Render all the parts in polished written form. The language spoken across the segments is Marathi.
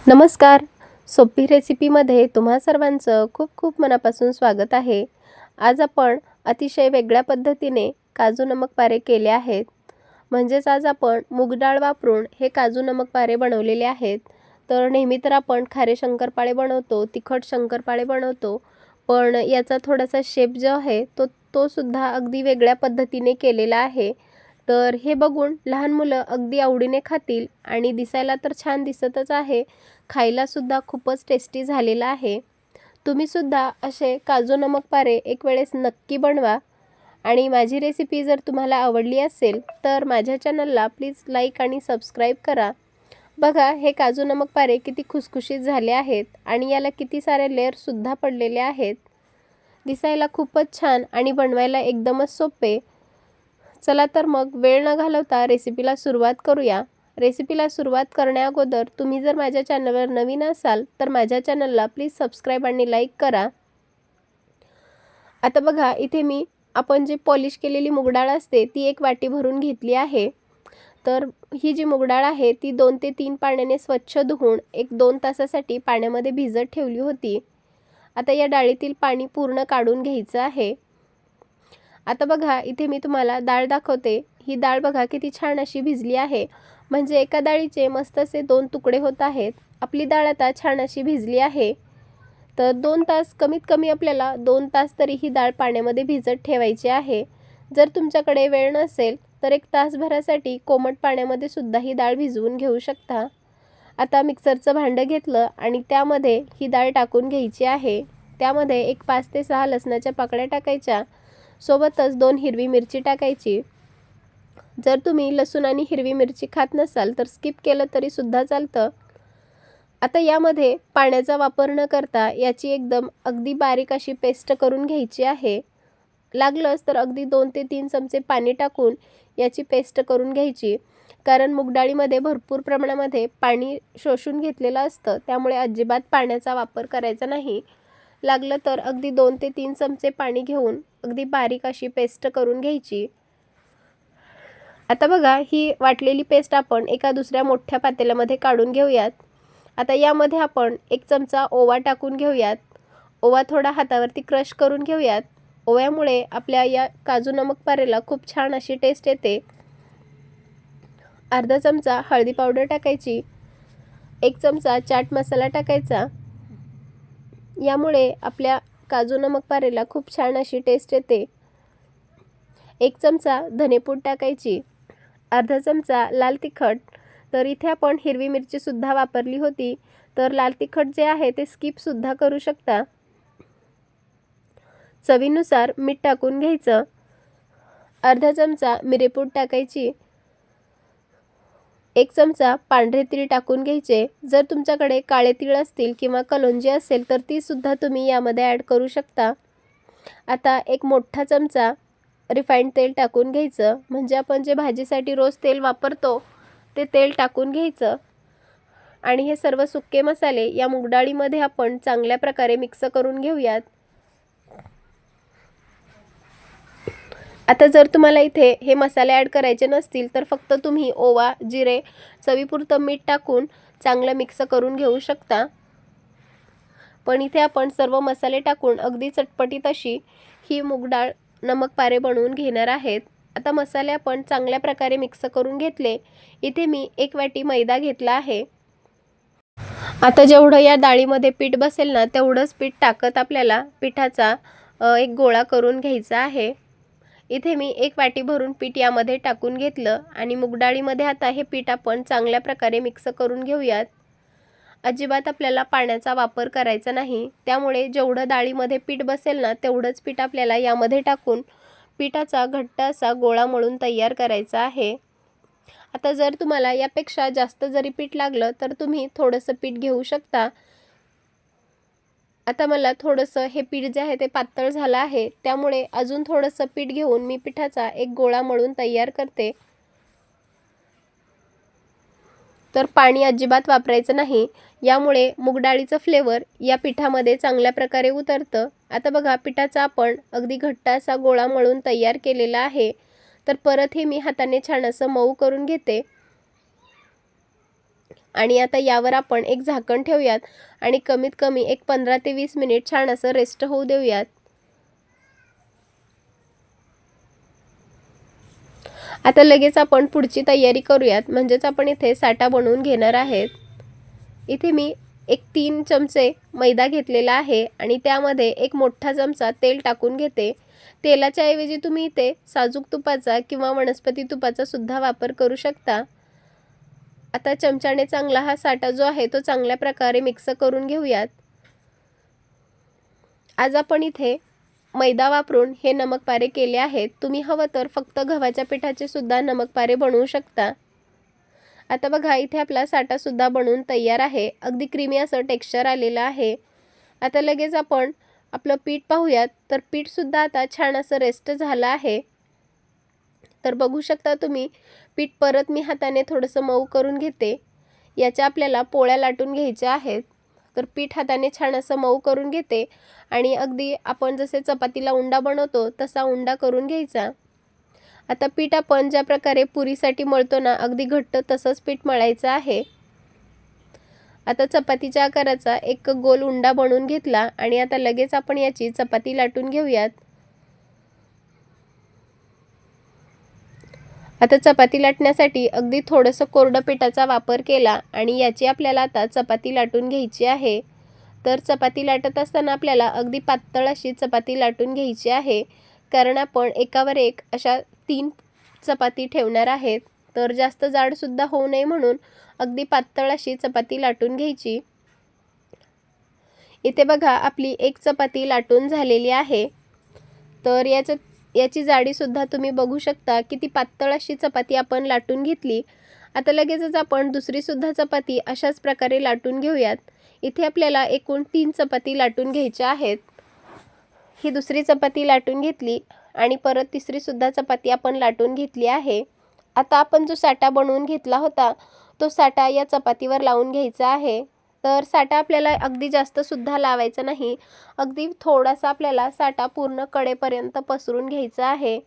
नमस्कार. सोपी रेसिपीमध्ये तुम्हा सर्वांचं खूप खूप मनापासून स्वागत आहे. आज आपण अतिशय वेगळ्या पद्धतीने काजू नमक पारे केले आहेत. म्हणजेच आज आपण मूग डाळ वापरून हे काजू नमक पारे बनवलेले आहेत. तर नेहमी तर आपण खारे शंकरपाळे बनवतो, तिखट शंकरपाळे बनवतो, पण याचा थोडासा शेप जो आहे तो सुद्धा अगदी वेगळ्या पद्धतीने केलेला आहे. तर हे बघून लहान मुलं अगदी आवडीने खातील आणि दिसायला तर छान दिसतच आहे. खायला सुद्धा खूपच टेस्टी झालेला आहे. तुम्ही सुद्धा असे काजू नमक पारे एक वेळेस नक्की बनवा आणि माझी रेसिपी जर तुम्हाला आवडली असेल तर माझ्या चॅनलला प्लीज लाईक आणि सबस्क्राईब करा. बघा हे काजू नमक पारे किती खुसखुशीत झाले आहेत आणि याला किती सारे लेअरसुद्धा पडलेले आहेत. दिसायला खूपच छान आणि बनवायला एकदमच सोपे. चला तर मग वेळ न घालवता रेसिपीला सुरुवात करूया. रेसिपीला सुरुवात करण्याअगोदर तुम्ही जर माझ्या चॅनलवर नवीन असाल तर माझ्या चॅनलला प्लीज सबस्क्राईब आणि लाईक करा. आता बघा इथे मी आपण जी पॉलिश केलेली मूगडाळ असते ती एक वाटी भरून घेतली आहे. तर ही जी मूगडाळ आहे ती 2 ते 3 पाण्याने स्वच्छ धुवून 1-2 तासासाठी पाण्यामध्ये भिजत ठेवली होती. आता या डाळीतील पाणी पूर्ण काढून घ्यायचं आहे. आता बघा इथे मी तुम्हाला डाळ दाखवते. ही डाळ बघा किती छान अशी भिजली आहे. म्हणजे एका डाळीचे मस्त असे 2 तुकडे होत आहेत. आपली डाळ आता छान अशी भिजली आहे. तर 2 तास कमीत कमी आपल्याला 2 तास तरी ही डाळ पाण्यामध्ये भिजत ठेवायची आहे. जर तुमच्याकडे वेळ नसेल तर 1 तासभरासाठी कोमट पाण्यामध्ये सुद्धा ही डाळ भिजवून घेऊ शकता. आता मिक्सरचं भांडं घेतलं आणि त्यामध्ये ही डाळ टाकून घ्यायची आहे. त्यामध्ये एक 5 ते 6 लसणाच्या पाकळ्या टाकायच्या. सोबतच 2 हिरवी मिरची टाकायची. जर तुम्ही लसूण आणि हिरवी मिरची खात नसाल तर स्किप केलं तरी सुद्धा चालतं. आता यामध्ये पाण्याचा वापर न करता याची एकदम अगदी बारीक अशी पेस्ट करून घ्यायची आहे. लागलंच तर अगदी 2 ते 3 चमचे पाणी टाकून याची पेस्ट करून घ्यायची. कारण मूगडाळीमध्ये भरपूर प्रमाणामध्ये पाणी शोषून घेतलेलं असतं, त्यामुळे अजिबात पाण्याचा वापर करायचा नाही. लागलं तर अगदी 2 ते 3 चमचे पाणी घेऊन अगदी बारीक अशी पेस्ट करून घ्यायची. आता बघा ही वाटलेली पेस्ट आपण एका दुसऱ्या मोठ्या पातेल्यामध्ये काढून घेऊयात. आता यामध्ये आपण 1 चमचा ओवा टाकून घेऊयात. ओवा थोडा हातावरती क्रश करून घेऊयात. ओव्यामुळे आपल्या या काजू नमक पारेला खूप छान अशी टेस्ट येते. अर्धा चमचा हळदी पावडर टाकायची. 1 चमचा चाट मसाला टाकायचा. यामुळे आपल्या काजू नमक पारेला खूप छान अशी टेस्ट येते. 1 चमचा धनेपूड टाकायची. अर्धा चमचा लाल तिखट. तर इथे आपण हिरवी मिरची सुद्धा वापरली होती, तर लाल तिखट जे आहे ते स्किप सुद्धा करू शकता. चवीनुसार मीठ टाकून घ्यायचं. अर्धा चमचा मिरेपूड टाकायची. 1 चमचा पांढरे तीळ टाकून घ्यायचे. जर तुमच्याकडे काळे तीळ असतील किंवा कलोंजी असेल तर ती सुद्धा तुम्ही यामध्ये ॲड करू शकता. आता 1 मोठा चमचा रिफाइंड तेल टाकून घ्यायचं. म्हणजे आपण जे भाजीसाठी रोज तेल वापरतो ते तेल टाकून घ्यायचं आणि हे सर्व सुके मसाले या मूगडाळीमध्ये आपण चांगल्या प्रकारे मिक्स करून घेऊयात. आता जर तुम्हाला इथे हे मसाले ॲड करायचे नसतील तर फक्त तुम्ही ओवा, जिरे, चवीपुरतं मीठ टाकून चांगलं मिक्स करून घेऊ शकता. पण इथे आपण सर्व मसाले टाकून अगदी चटपटीत अशी ही मूगडाळ नमक पारे बनवून घेणार आहेत. आता मसाले आपण चांगल्या प्रकारे मिक्स करून घेतले. इथे मी 1 वाटी मैदा घेतला आहे. आता जेवढं या डाळीमध्ये पीठ बसेल ना तेवढंच पीठ टाकत आपल्याला पिठाचा एक गोळा करून घ्यायचा आहे. इथे मी 1 वाटी भरून पीठ यामध्ये टाकून घेतलं आणि मूगडाळीमध्ये आता हे पीठ आपण चांगल्या प्रकारे मिक्स करून घेऊयात. अजिबात आपल्याला पाण्याचा वापर करायचा नाही. त्यामुळे जेवढं डाळीमध्ये पीठ बसेल ना तेवढंच पीठ आपल्याला यामध्ये टाकून पिठाचा घट्ट असा गोळा मळून तयार करायचा आहे. आता जर तुम्हाला यापेक्षा जास्त जरी पीठ लागलं तर तुम्ही थोडंसं पीठ घेऊ शकता. आता मला थोडंसं हे पीठ जे आहे ते पातळ झालं आहे, त्यामुळे अजून थोडंसं पीठ घेऊन मी पिठाचा एक गोळा मळून तयार करते. तर पाणी अजिबात वापरायचं नाही. यामुळे मूगडाळीचं फ्लेवर या पिठामध्ये चांगल्या प्रकारे उतरतं. आता बघा पिठाचा आपण अगदी घट्ट असा गोळा मळून तयार केलेला आहे. तर परत हे मी हाताने छान असं मऊ करून घेते. आणि आता यावर आपण एक झाकण ठेवूयात आणि कमीत कमी एक 15 ते 20 मिनिट छान असं रेस्ट होऊ देऊयात। आता लगेच आपण पुढची तयारी करूयात, म्हणजेच आपण इथे साठा बनवून घेणार आहेत। इथे मी एक 3 चमचे मैदा घेतलेला आहे आणि त्यामध्ये एक मोठा चमचा तेल टाकून घेते। तेलाच्या ऐवजी तुम्ही इथे साजूक तुपाचा किंवा वनस्पती तुपाचा सुद्धा वापर करू शकता। आता चमच्याने चांगला हा साठा जो आहे तो चांगल्या प्रकारे मिक्स करून घेऊयात। आज आपण इथे मैदा वापरून हे नमकपारे केले आहेत। तुम्ही हवं तर फक्त गव्हाच्या पिठाचे सुद्धा नमकपारे बनवू शकता। आता बघा इथे आपला साठा सुद्धा बनवून तयार आहे। अगदी क्रीमी असं टेक्स्चर आलेलं आहे। आता लगेच आपण आपलं पीठ पाहूयात, तर पीठ सुद्धा आता छान असं रेस्ट झालं आहे। तर बघू शकता तुम्ही पीठ परत मी हाताने थोडंसं मऊ करून घेते। याच्या आपल्याला पोळ्या लाटून घ्यायच्या आहेत। तर पीठ हाताने छान असं मऊ करून घेते आणि अगदी आपण जसे चपातीला उंडा बनवतो तसा उंडा करून घ्यायचा। आता पीठ आपण ज्या प्रकारे पुरीसाठी मळतो ना, अगदी घट्ट तसंच पीठ मळायचं आहे। आता चपातीच्या आकाराचा एक गोल उंडा बनवून घेतला आणि आता लगेच आपण याची चपाती लाटून घेऊयात। आता चपाती लाटण्यासाठी अगदी थोडंसं कोरडं पिठाचा वापर केला आणि याची आपल्याला आता चपाती लाटून घ्यायची आहे। तर चपाती लाटत असताना आपल्याला अगदी पातळ अशी चपाती लाटून घ्यायची आहे, कारण आपण एकावर एक अशा 3 चपाती ठेवणार आहेत। तर जास्त जाड सुद्धा होऊ नये म्हणून अगदी पातळ अशी चपाती लाटून घ्यायची। इथे बघा आपली एक चपाती लाटून झालेली आहे। तर याची जाडी सुद्धा तुम्ही बघू शकता, किती पातळ अशी चपाती आपण लाटून घेतली। आता लगेचच आपण दुसरी सुद्धा चपाती अशाच प्रकारे लाटून घेऊयात। इथे आपल्याला एकूण 3 चपाती लाटून घ्यायच्या आहेत। ही दुसरी चपाती लाटून घेतली आणि परत तिसरी सुद्धा चपाती आपण लाटून घेतली आहे। आता आपण जो साठा बनवून घेतला होता तो साठा या चपातीवर लावून घ्यायचा आहे। तर साठा आपल्याला अगदी जास्त सुद्धा लावायचा नाही, अगदी थोडासा आपल्याला साठा पूर्ण कडेपर्यंत पसरून घ्यायचा आहे।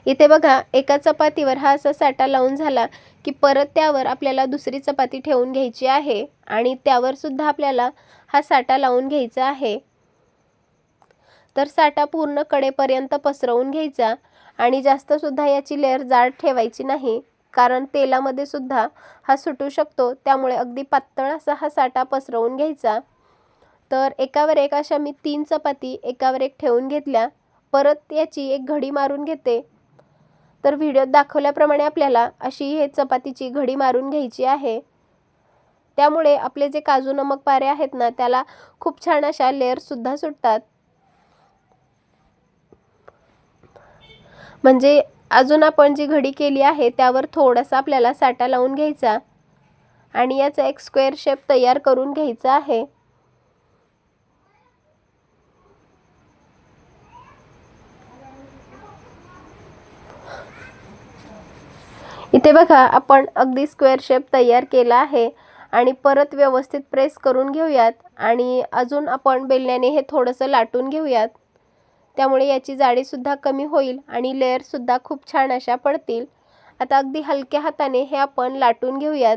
इथे बघा एका चपातीवर हा असा साठा लावून झाला की परत त्यावर आपल्याला दुसरी चपाती ठेवून घ्यायची आहे आणि त्यावर सुद्धा आपल्याला हा साठा लावून घ्यायचा आहे। तर साठा पूर्ण कडेपर्यंत पसरवून घ्यायचा आणि जास्त सुद्धा याची लेयर जाड ठेवायची नाही, कारण तेलामध्ये सुद्धा हा सुटू शकतो। त्यामुळे अगदी पातळ असा हा साठा पसरवून घ्यायचा। तर एकावर एक अशा मी 3 चपाती एकावर एक ठेवून घेतल्या। परत याची एक घडी मारून घेते। तर व्हिडिओत दाखवल्याप्रमाणे आपल्याला अशी हे चपातीची घडी मारून घ्यायची आहे। त्यामुळे आपले जे काजू नमक पारे आहेत ना, त्याला खूप छान अशा लेयर सुद्धा सुटतात। म्हणजे अजून आपण जी घडी केली आहे त्यावर थोडासा आपल्याला साठा लावून घ्यायचा आणि याचा एक स्क्वेअर शेप तयार करून घ्यायचा आहे। इथे बघा आपण अगदी स्क्वेअर शेप तयार केला आहे आणि परत व्यवस्थित प्रेस करून घेऊयात आणि अजून आपण बेलण्याने हे थोडंसं लाटून घेऊयात। त्यामुळे याची जाडी सुद्धा कमी होईल आणि लेयर सुद्धा खूप छान अशा पडतील। आता अगदी हलक्या हाताने हे आपण लाटून घेऊयात।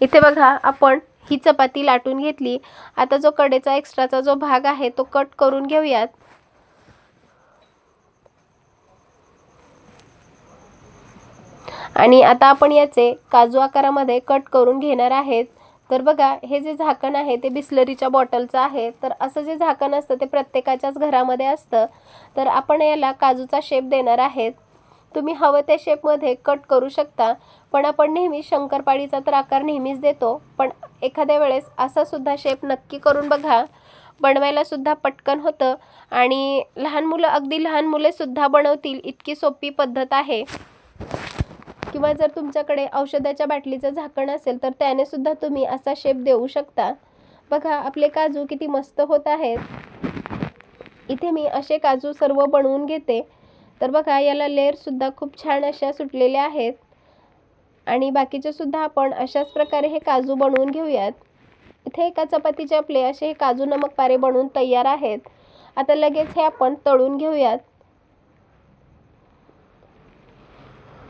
इथे बघा आपण ही चपाती लाटून घेतली। आता जो कडेचा एक्स्ट्राचा जो भाग आहे तो कट करून घेऊयात। आणि आता आपण याचे काजू आकारामध्ये कट करून घेणार आहेत। तर बघा हे जे झाकण आहे ते बिस्लरीच्या बॉटलचं आहे। तर असं जे झाकण असतं ते प्रत्येकाच्याच घरामध्ये असतं। तर आपण याला काजूचा शेप देणार आहेत। तुम्ही हवं त्या शेपमध्ये कट करू शकता, पण आपण नेहमी शंकरपाळीचा तर आकार नेहमीच देतो, पण एखाद्या वेळेस असा सुद्धा शेप नक्की करून बघा। बनवायला सुद्धा पटकन होतं आणि अगदी लहान मुले सुद्धा बनवतील इतकी सोपी पद्धत आहे। किंवा जर तुमच्याकडे औषधाच्या बाटलीचं झाकण असेल तर त्याने सुद्धा तुम्ही असा शेप देऊ शकता। बघा आपले काजू किती मस्त होत आहेत। इथे मी असे काजू सर्व बनवून घेते। तर बघा याला लेयर सुद्धा खूप छान अशा सुटलेल्या आहेत आणि बाकीचे सुद्धा आपण अशाच प्रकारे हे काजू बनवून घेऊयात। इथे एका चपातीचे आपले असे हे काजू नमक पारे बनवून तयार आहेत। आता लगेच हे आपण तळून घेऊयात।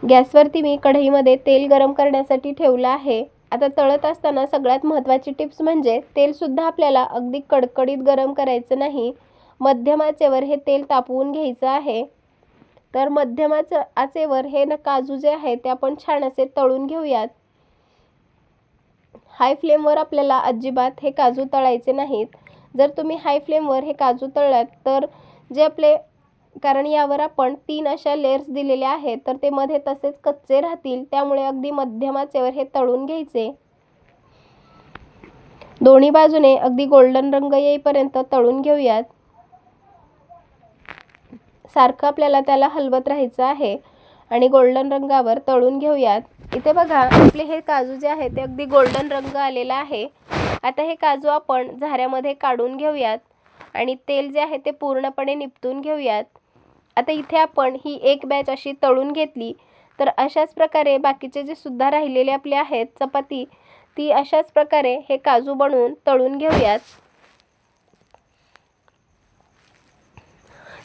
गॅसवरती मी कढईमध्ये तेल गरम करण्यासाठी ठेवलं आहे. आता तळत असताना सगळ्यात महत्त्वाची टिप्स म्हणजे तेलसुद्धा आपल्याला अगदी कडकडीत गरम करायचं नाही. मध्यम आचेवर हे तेल तापवून घ्यायचं आहे. तर मध्यम आचेवर हे काजू जे आहे ते आपण छान असे तळून घेऊयात. हाय फ्लेमवर आपल्याला अजिबात हे काजू तळायचे नाहीत. जर तुम्ही हाय फ्लेमवर हे काजू तळलात तर जे आपले, कारण यावर आपण 3 अशा लेयर्स दिलेल्या आहेत, तर ते मध्ये तसेच कच्चे राहतील. त्यामुळे अगदी मध्यम आचेवर हे तळून घ्यायचे. दोन्ही बाजूने अगदी गोल्डन रंग येईपर्यंत तळून घेऊयात. सारखं आपल्याला त्याला हलवत राहायचं आहे आणि गोल्डन रंगावर तळून घेऊयात. इथे बघा, आपले हे काजू जे आहे ते अगदी गोल्डन रंग आलेला आहे. आता हे काजू आपण झाऱ्यामध्ये काढून घेऊयात आणि तेल जे आहे ते पूर्णपणे निपटून घेऊयात. आता इथे आपण ही एक बॅच अशी तळून घेतली. तर अशाच प्रकारे बाकीचे जे सुद्धा राहिलेले आपले आहेत चपाती, ती अशाच प्रकारे हे काजू बनवून तळून घेऊयात.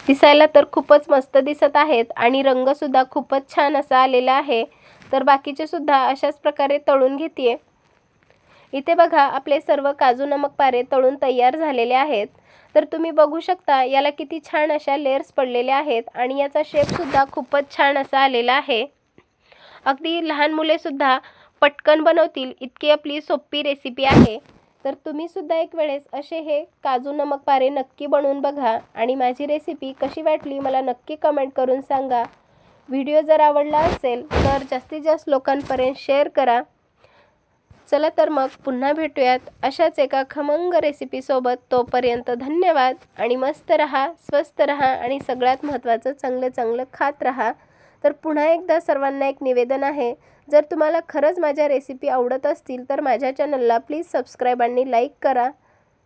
दिसायला तर खूपच मस्त दिसत आहेत आणि रंगसुद्धा खूपच छान असा आलेला आहे. तर बाकीचे सुद्धा अशाच प्रकारे तळून घेते. इथे बघा, आपले सर्व काजू नमक पारे तळून तयार झालेले आहेत. तर तुम्ही बघू शकता याला किती छान अशा लेयर्स पडलेल्या आहेत आणि याचा शेपसुद्धा खूपच छान असा आलेला आहे. अगदी लहान मुलेसुद्धा पटकन बनवतील इतकी आपली सोपी रेसिपी आहे. तर तुम्हीसुद्धा एक वेळेस असे हे काजू नमक पारे नक्की बनवून बघा आणि माझी रेसिपी कशी वाटली मला नक्की कमेंट करून सांगा. व्हिडिओ जर आवडला असेल तर जास्तीत जास्त लोकांपर्यंत शेअर करा. चला तर मग पुन्हा भेटूयात अशाच एका खमंग रेसिपीसोबत. तोपर्यंत धन्यवाद आणि मस्त रहा, स्वस्त रहा आणि सगळ्यात महत्त्वाचं चांगलं चांगलं खात रहा. तर पुन्हा एकदा सर्वांना एक निवेदन आहे, जर तुम्हाला खरंच माझ्या रेसिपी आवडत असतील तर माझ्या चॅनलला प्लीज सबस्क्राईब आणि लाईक करा.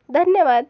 धन्यवाद.